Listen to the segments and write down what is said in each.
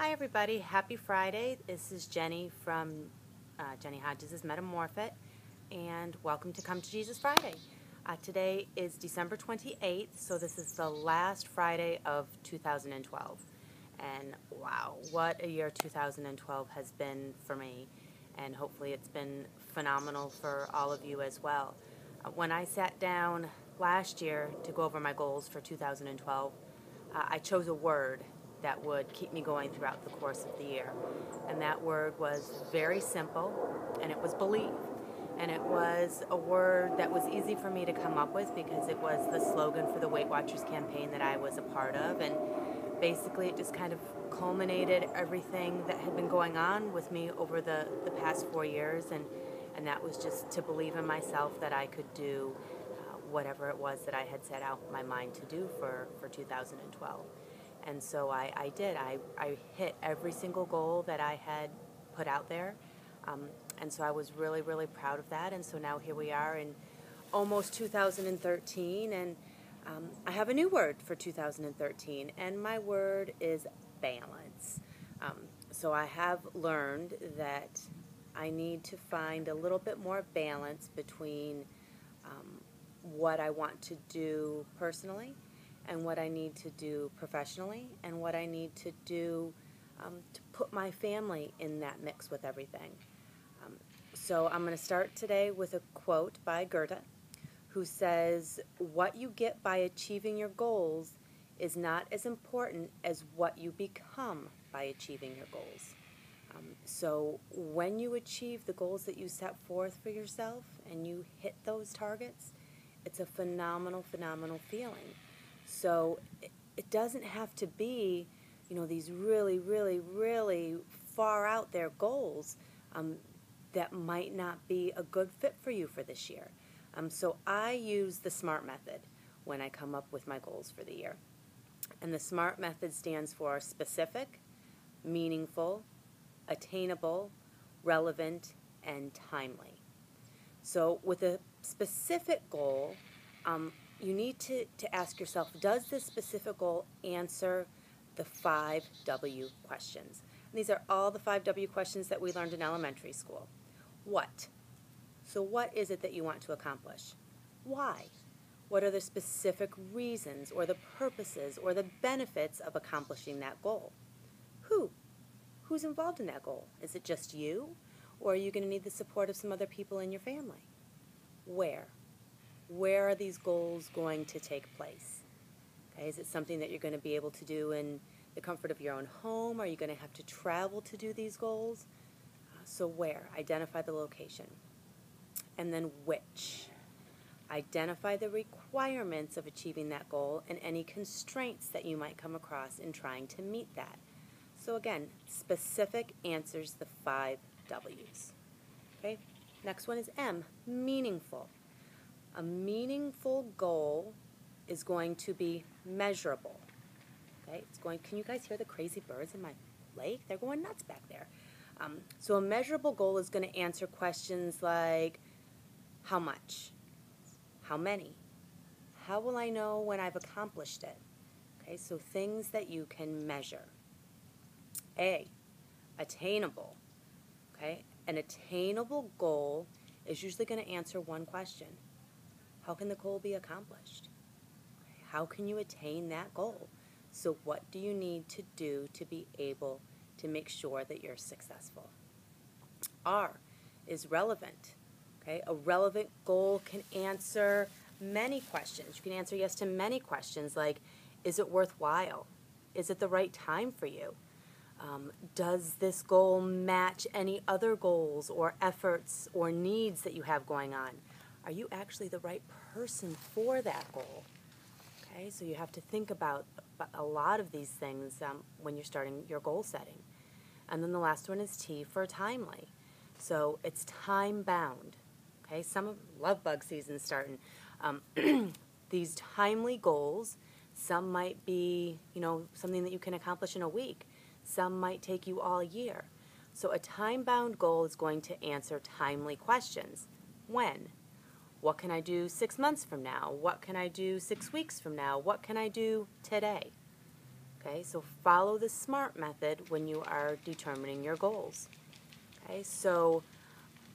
Hi everybody, happy Friday. This is Jenny from Jenny Hodges' Metamorph-It, and welcome to Come to Jesus Friday. Today is December 28th, so this is the last Friday of 2012. And wow, what a year 2012 has been for me, and hopefully it's been phenomenal for all of you as well. When I sat down last year to go over my goals for 2012, I chose a word that would keep me going throughout the course of the year. And that word was very simple, and it was believe. And it was a word that was easy for me to come up with because it was the slogan for the Weight Watchers campaign that I was a part of. And basically it just kind of culminated everything that had been going on with me over the past 4 years. And that was just to believe in myself that I could do whatever it was that I had set out my mind to do for 2012. And so I did. I hit every single goal that I had put out there. And so I was really, really proud of that. And so now here we are in almost 2013. And I have a new word for 2013. And my word is balance. So I have learned that I need to find a little bit more balance between what I want to do personally and what I need to do professionally, and what I need to do to put my family in that mix with everything. So I'm going to start today with a quote by Goethe, who says, "What you get by achieving your goals is not as important as what you become by achieving your goals." So when you achieve the goals that you set forth for yourself and you hit those targets, it's a phenomenal, phenomenal feeling. So it doesn't have to be, these really, really, really far out there goals that might not be a good fit for you for this year. So I use the S.M.A.R.T method when I come up with my goals for the year. And the S.M.A.R.T method stands for specific, meaningful, attainable, relevant, and timely. So with a specific goal, you need to ask yourself, does this specific goal answer the 5 W questions? And these are all the 5 W questions that we learned in elementary school. What? So what is it that you want to accomplish? Why? What are the specific reasons or the purposes or the benefits of accomplishing that goal? Who? Who's involved in that goal? Is it just you? Or are you going to need the support of some other people in your family? Where? Where are these goals going to take place? Okay, is it something that you're going to be able to do in the comfort of your own home? Are you going to have to travel to do these goals? So where? Identify the location. And then which? Identify the requirements of achieving that goal and any constraints that you might come across in trying to meet that. So again, specific answers the 5 W's. Okay, next one is M, meaningful. A meaningful goal is going to be measurable. Okay, can you guys hear the crazy birds in my lake? They're going nuts back there. So a measurable goal is going to answer questions like, how much? How many? How will I know when I've accomplished it? Okay, so things that you can measure. A, attainable. Okay, an attainable goal is usually going to answer one question. How can the goal be accomplished? How can you attain that goal? So what do you need to do to be able to make sure that you're successful? R is relevant. Okay, a relevant goal can answer many questions. You can answer yes to many questions like, is it worthwhile? Is it the right time for you? Does this goal match any other goals or efforts or needs that you have going on? Are you actually the right person for that goal? Okay, so you have to think about a lot of these things when you're starting your goal setting. And then the last one is T for timely. So it's time bound. Okay, love bug season starting. These timely goals, some might be, something that you can accomplish in a week. Some might take you all year. So a time-bound goal is going to answer timely questions. When? What can I do 6 months from now? What can I do 6 weeks from now? What can I do today? Okay, so follow the SMART method when you are determining your goals. Okay, so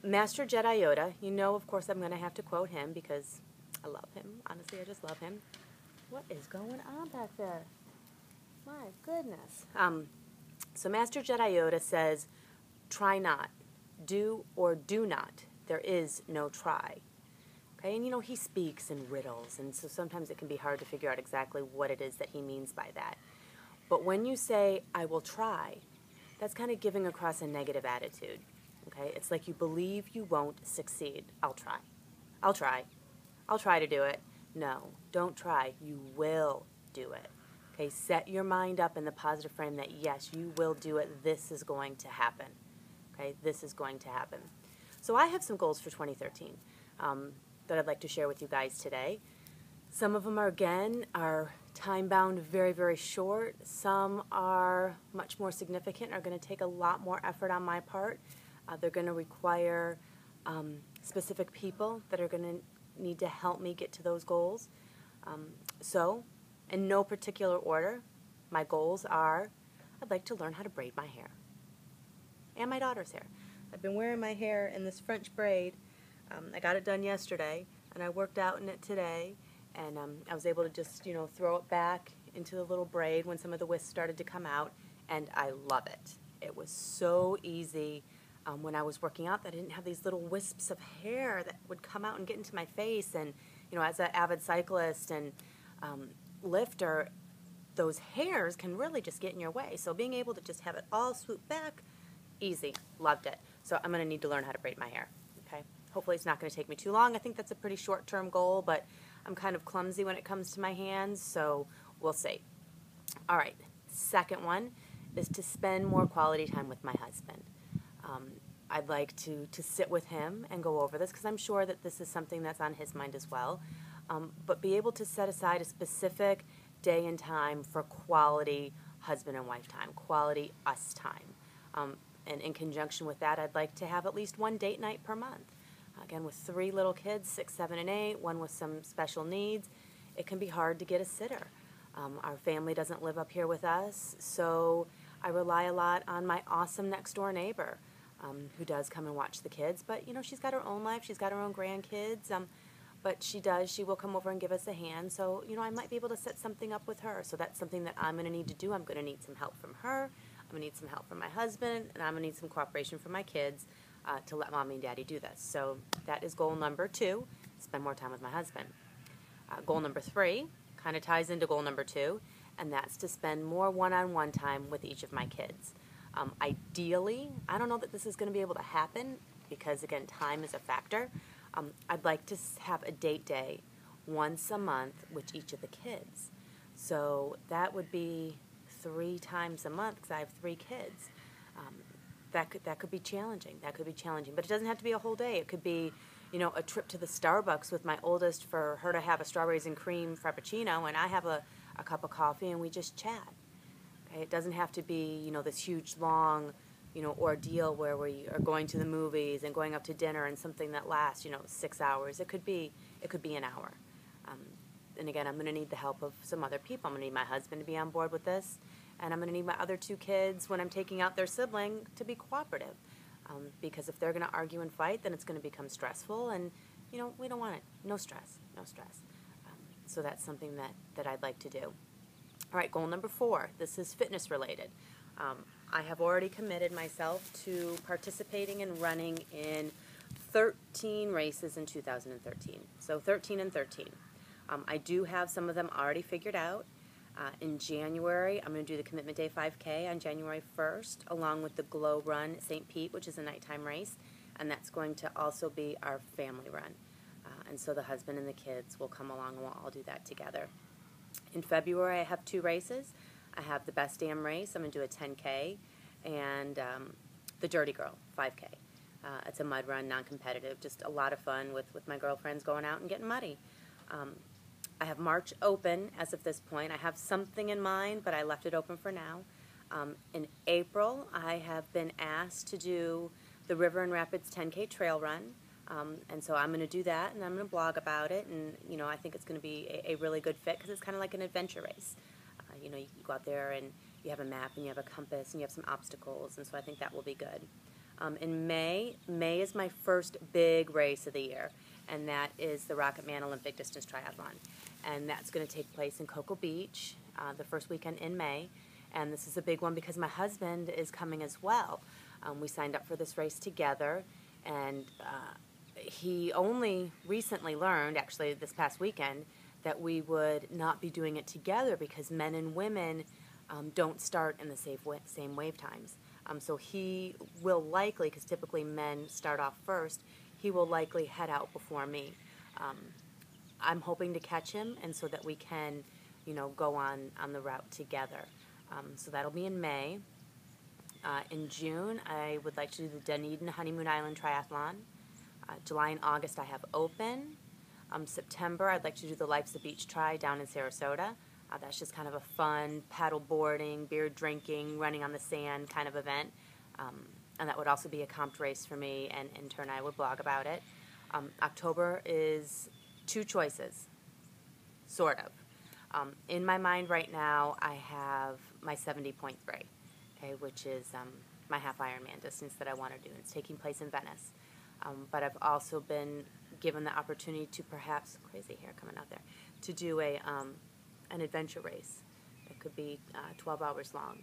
Master Jedi Yoda, you know, of course, I'm going to have to quote him because I love him. Honestly, I just love him. What is going on back there? My goodness. So Master Jedi Yoda says, try not, do or do not. There is no try. Okay, and you know, he speaks in riddles, and so sometimes it can be hard to figure out exactly what it is that he means by that. But when you say, I will try, that's kind of giving across a negative attitude. Okay, it's like you believe you won't succeed. I'll try. I'll try. I'll try to do it. No, don't try. You will do it. Okay, set your mind up in the positive frame that yes, you will do it. This is going to happen. Okay, this is going to happen. So I have some goals for 2013 that I'd like to share with you guys today. Some of them are, again, are time-bound, very, very short. Some are much more significant, are going to take a lot more effort on my part. They're going to require specific people that are going to need to help me get to those goals. So, in no particular order, my goals are, I'd like to learn how to braid my hair. And my daughter's hair. I've been wearing my hair in this French braid. I got it done yesterday, and I worked out in it today. And I was able to just, you know, throw it back into the little braid when some of the wisps started to come out, and I love it. It was so easy when I was working out that I didn't have these little wisps of hair that would come out and get into my face. And, you know, as an avid cyclist and lifter, those hairs can really just get in your way. So being able to just have it all swoop back, easy. Loved it. So I'm going to need to learn how to braid my hair. Okay. Hopefully it's not going to take me too long. I think that's a pretty short-term goal, but I'm kind of clumsy when it comes to my hands, so we'll see. All right, second one is to spend more quality time with my husband. I'd like to sit with him and go over this because I'm sure that this is something that's on his mind as well. But be able to set aside a specific day and time for quality husband and wife time, quality us time. And in conjunction with that, I'd like to have at least one date night per month. Again, with 3 little kids, 6, 7, and 8, one with some special needs, it can be hard to get a sitter. Our family doesn't live up here with us, so I rely a lot on my awesome next-door neighbor who does come and watch the kids. But, you know, she's got her own life. She's got her own grandkids. But she will come over and give us a hand. So, you know, I might be able to set something up with her. So that's something that I'm going to need to do. I'm going to need some help from her. I'm going to need some help from my husband. And I'm going to need some cooperation from my kids to let Mommy and Daddy do this. So that is goal number 2, spend more time with my husband. Goal number 3 kind of ties into goal number 2, and that's to spend more one-on-one time with each of my kids. Ideally, I don't know that this is going to be able to happen because, again, time is a factor. I'd like to have a date day once a month with each of the kids. So that would be 3 times a month because I have 3 kids. That could be challenging. That could be challenging. But it doesn't have to be a whole day. It could be, you know, a trip to the Starbucks with my oldest for her to have a strawberries and cream frappuccino, and I have a cup of coffee and we just chat. Okay? It doesn't have to be, you know, this huge, long, you know, ordeal where we are going to the movies and going up to dinner and something that lasts, you know, 6 hours. It could be an hour. And again, I'm going to need the help of some other people. I'm going to need my husband to be on board with this, and I'm going to need my other 2 kids when I'm taking out their sibling to be cooperative. Because if they're going to argue and fight, then it's going to become stressful, and, you know, we don't want it. No stress, no stress. So that's something that I'd like to do. All right, goal number 4. This is fitness related. I have already committed myself to participating and running in 13 races in 2013. So 13 and 13. I do have some of them already figured out. In January, I'm going to do the Commitment Day 5K on January 1st, along with the Glow Run St. Pete, which is a nighttime race, and that's going to also be our family run. And so the husband and the kids will come along and we'll all do that together. In February, I have 2 races. I have the Best Damn Race. I'm going to do a 10K, and the Dirty Girl 5K. It's a mud run, non-competitive, just a lot of fun with my girlfriends going out and getting muddy. I have March open as of this point. I have something in mind, but I left it open for now. In April, I have been asked to do the River and Rapids 10K trail run. And so I'm going to do that, and I'm going to blog about it. And, you know, I think it's going to be a really good fit because it's kind of like an adventure race. you know, you go out there and you have a map and you have a compass and you have some obstacles, and so I think that will be good. In May is my first big race of the year, and that is the Rocket Man Olympic Distance Triathlon. And that's going to take place in Cocoa Beach the first weekend in May. And this is a big one because my husband is coming as well. We signed up for this race together, and he only recently learned, actually this past weekend, that we would not be doing it together because men and women don't start in the same wave times. So he will likely, because typically men start off first, he will likely head out before me. I'm hoping to catch him, and so that we can, you know, go on the route together. So that'll be in May. In June, I would like to do the Dunedin Honeymoon Island Triathlon. July and August, I have open. September, I'd like to do the Life's the Beach Tri down in Sarasota. That's just kind of a fun paddle boarding, beer drinking, running on the sand kind of event. And that would also be a comped race for me, and in turn I would blog about it. October is two choices, sort of. In my mind right now, I have my 70.3, okay, which is my half Ironman distance that I want to do. It's taking place in Venice. But I've also been given the opportunity to perhaps, crazy hair coming out there, to do an adventure race. It could be 12 hours long.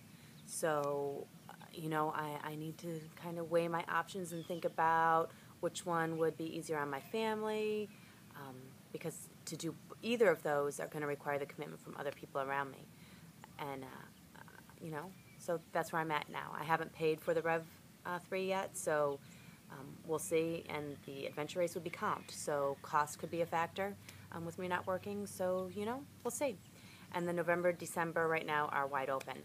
So, you know, I need to kind of weigh my options and think about which one would be easier on my family, because to do either of those are going to require the commitment from other people around me. And, you know, so that's where I'm at now. I haven't paid for the Rev 3 yet, so we'll see. And the adventure race would be comped, so cost could be a factor with me not working. So, you know, we'll see. And then November, December right now are wide open.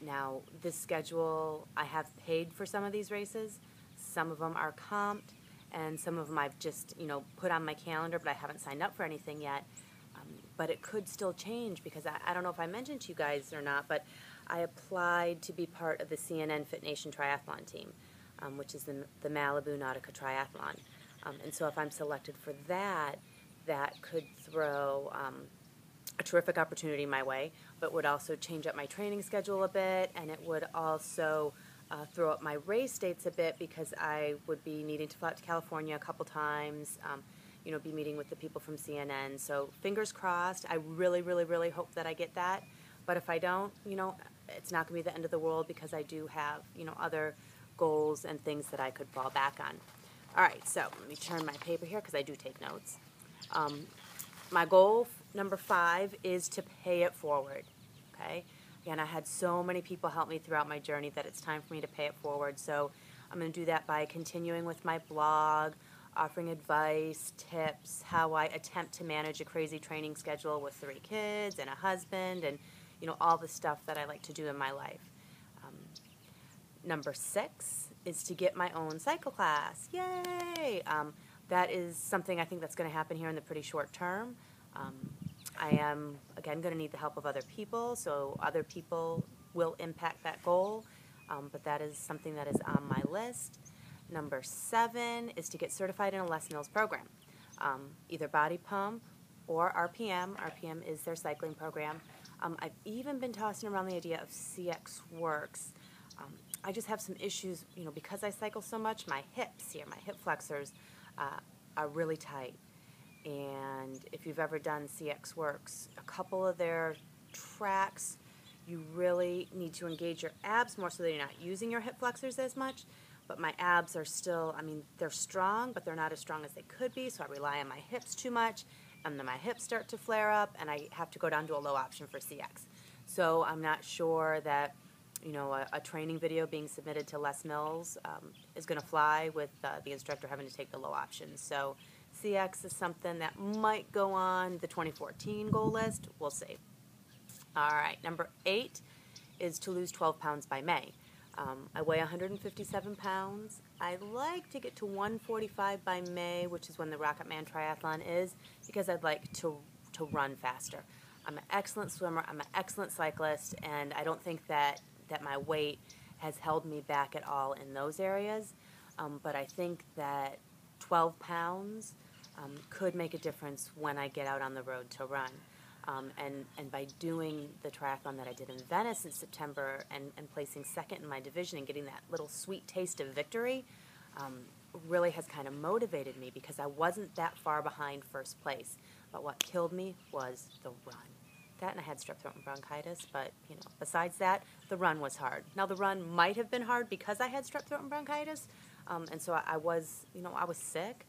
Now, this schedule, I have paid for some of these races. Some of them are comped, and some of them I've just, you know, put on my calendar, but I haven't signed up for anything yet. But it could still change because I don't know if I mentioned to you guys or not, but I applied to be part of the CNN Fit Nation Triathlon team, which is the Malibu Nautica Triathlon. And so if I'm selected for that, that could throw a terrific opportunity my way, but would also change up my training schedule a bit, and it would also throw up my race dates a bit because I would be needing to fly out to California a couple times, you know, be meeting with the people from CNN. So fingers crossed. I really, really, really hope that I get that. But if I don't, you know, it's not going to be the end of the world because I do have, you know, other goals and things that I could fall back on. All right, so let me turn my paper here because I do take notes. My goal, number 5, is to pay it forward, okay? Again, I had so many people help me throughout my journey that it's time for me to pay it forward. So I'm going to do that by continuing with my blog, offering advice, tips, how I attempt to manage a crazy training schedule with 3 kids and a husband and, you know, all the stuff that I like to do in my life. Number 6 is to get my own cycle class. Yay! That is something I think that's going to happen here in the pretty short term. I am, again, going to need the help of other people, so other people will impact that goal, but that is something that is on my list. Number 7 is to get certified in a Les Mills program, either body pump or RPM. RPM is their cycling program. I've even been tossing around the idea of CX Works. I just have some issues, you know, because I cycle so much, my hips here, my hip flexors are really tight. And if you've ever done CX Works, a couple of their tracks, you really need to engage your abs more so that you're not using your hip flexors as much. But my abs are still, I mean, they're strong, but they're not as strong as they could be, so I rely on my hips too much, and then my hips start to flare up, and I have to go down to a low option for CX. So I'm not sure that, you know, a training video being submitted to Les Mills is going to fly with the instructor having to take the low option. So CX is something that might go on the 2014 goal list. We'll see. All right, number 8 is to lose 12 pounds by May. I weigh 157 pounds. I'd like to get to 145 by May, which is when the Rocket Man Triathlon is, because I'd like to run faster. I'm an excellent swimmer. I'm an excellent cyclist, and I don't think that my weight has held me back at all in those areas. But I think that 12 pounds could make a difference when I get out on the road to run. And by doing the triathlon that I did in Venice in September and placing second in my division and getting that little sweet taste of victory, really has kind of motivated me because I wasn't that far behind first place. But what killed me was the run. That, and I had strep throat and bronchitis, but besides that, the run was hard. Now the run might have been hard because I had strep throat and bronchitis, and so I was sick.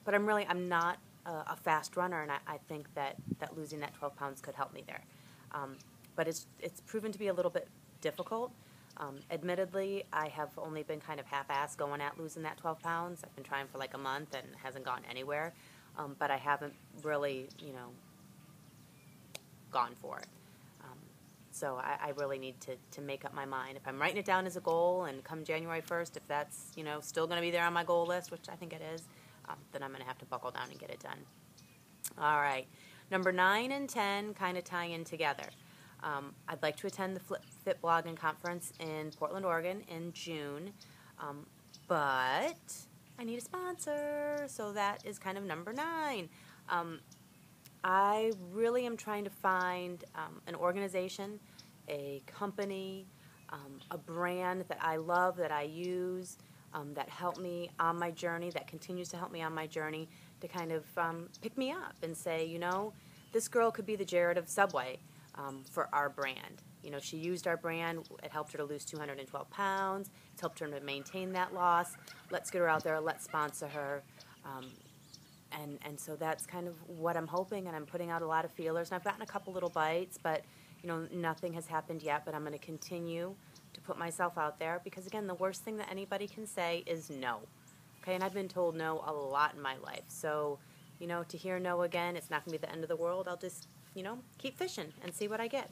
But I'm not a fast runner, and I think that losing that 12 pounds could help me there. But it's proven to be a little bit difficult. Admittedly, I have only been kind of half-assed going at losing that 12 pounds. I've been trying for like a month and it hasn't gone anywhere, but I haven't really, gone for it. So I really need to make up my mind. If I'm writing it down as a goal and come January 1st, if that's, still going to be there on my goal list, which I think it is, then I'm going to have to buckle down and get it done. All right. Number 9 and 10 kind of tie in together. I'd like to attend the Fit Blogging Conference in Portland, Oregon in June, but I need a sponsor, so that is kind of number 9. I really am trying to find an organization, a company, a brand that I love, that I use, that helped me on my journey, that continues to help me on my journey, to kind of pick me up and say, this girl could be the Jared of Subway for our brand. She used our brand. It helped her to lose 212 pounds. It's helped her to maintain that loss. Let's get her out there. Let's sponsor her. And so that's kind of what I'm hoping, and I'm putting out a lot of feelers. And I've gotten a couple little bites, but, nothing has happened yet. But I'm going to continue to put myself out there because, again, the worst thing that anybody can say is no. Okay, and I've been told no a lot in my life. So, to hear no again, it's not going to be the end of the world. I'll just, keep fishing and see what I get.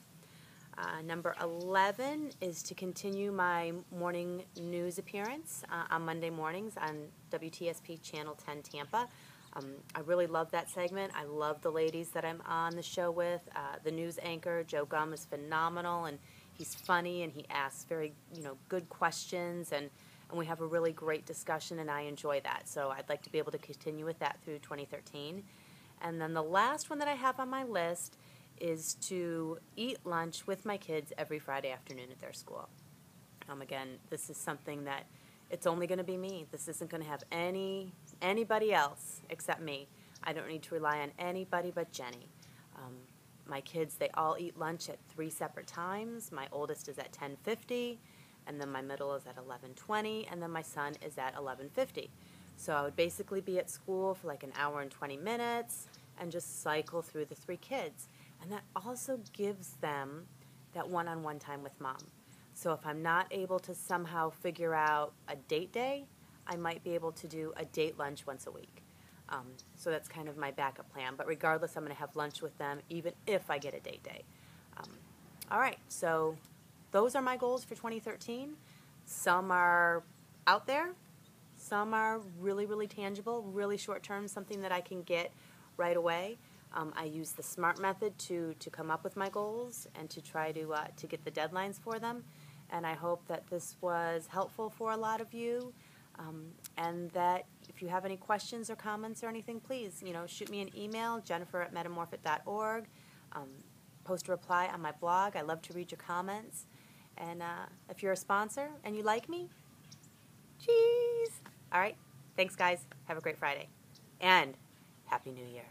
Number 11 is to continue my morning news appearance on Monday mornings on WTSP Channel 10 Tampa. I really love that segment. I love the ladies that I'm on the show with. The news anchor, Joe Gum, is phenomenal, and he's funny, and he asks very, good questions, and we have a really great discussion, and I enjoy that. So I'd like to be able to continue with that through 2013. And then the last one that I have on my list is to eat lunch with my kids every Friday afternoon at their school. Again, this is something that it's only going to be me. This isn't going to have anybody else except me. I don't need to rely on anybody but Jenny. My kids, they all eat lunch at 3 separate times. My oldest is at 10:50, and then my middle is at 11:20, and then my son is at 11:50. So I would basically be at school for like an hour and 20 minutes and just cycle through the 3 kids. And that also gives them that one-on-one time with mom. So if I'm not able to somehow figure out a date day, I might be able to do a date lunch once a week. So that's kind of my backup plan. But regardless, I'm going to have lunch with them even if I get a date day. All right, so those are my goals for 2013. Some are out there. Some are really, really tangible, really short-term, something that I can get right away. I use the S.M.A.R.T method to come up with my goals and to try to get the deadlines for them. And I hope that this was helpful for a lot of you. And that if you have any questions or comments or anything, please, shoot me an email, jennifer@metamorphit.org. Post a reply on my blog. I love to read your comments. And if you're a sponsor and you like me, cheese. All right. Thanks, guys. Have a great Friday. And Happy New Year.